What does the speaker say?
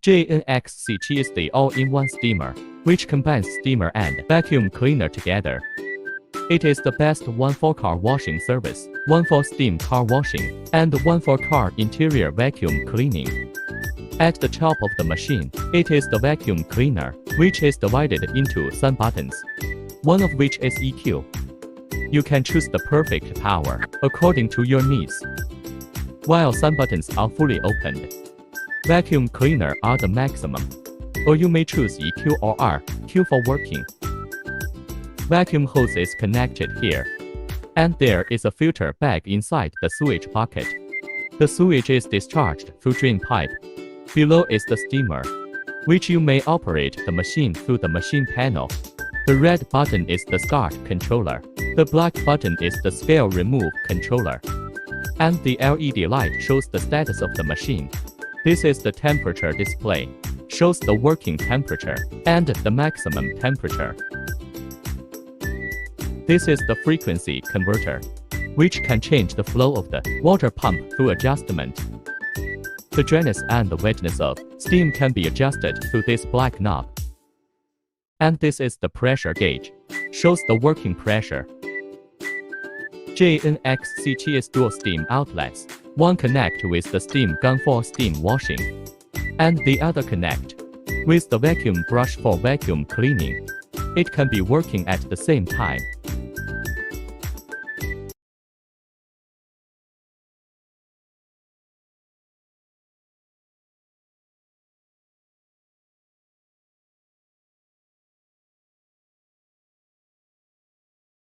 JNX-C7 is the all-in-one steamer, which combines steamer and vacuum cleaner together. It is the best one for car washing service, one for steam car washing, and one for car interior vacuum cleaning. At the top of the machine, it is the vacuum cleaner, which is divided into some buttons, one of which is EQ. You can choose the perfect power according to your needs, while some buttons are fully opened. Vacuum cleaner are the maximum, or you may choose EQ or RQ for working. Vacuum hose is connected here, and there is a filter bag inside the sewage bucket. The sewage is discharged through drain pipe. Below is the steamer, which you may operate the machine through the machine panel. The red button is the start controller. The black button is the scale remove controller. And the LED light shows the status of the machine. This is the temperature display, shows the working temperature and the maximum temperature. This is the frequency converter, which can change the flow of the water pump through adjustment. The dryness and the wetness of steam can be adjusted through this black knob. And this is the pressure gauge, shows the working pressure. JNX-C7 is dual steam outlets. One connect with the steam gun for steam washing, and the other connect with the vacuum brush for vacuum cleaning. It can be working at the same time.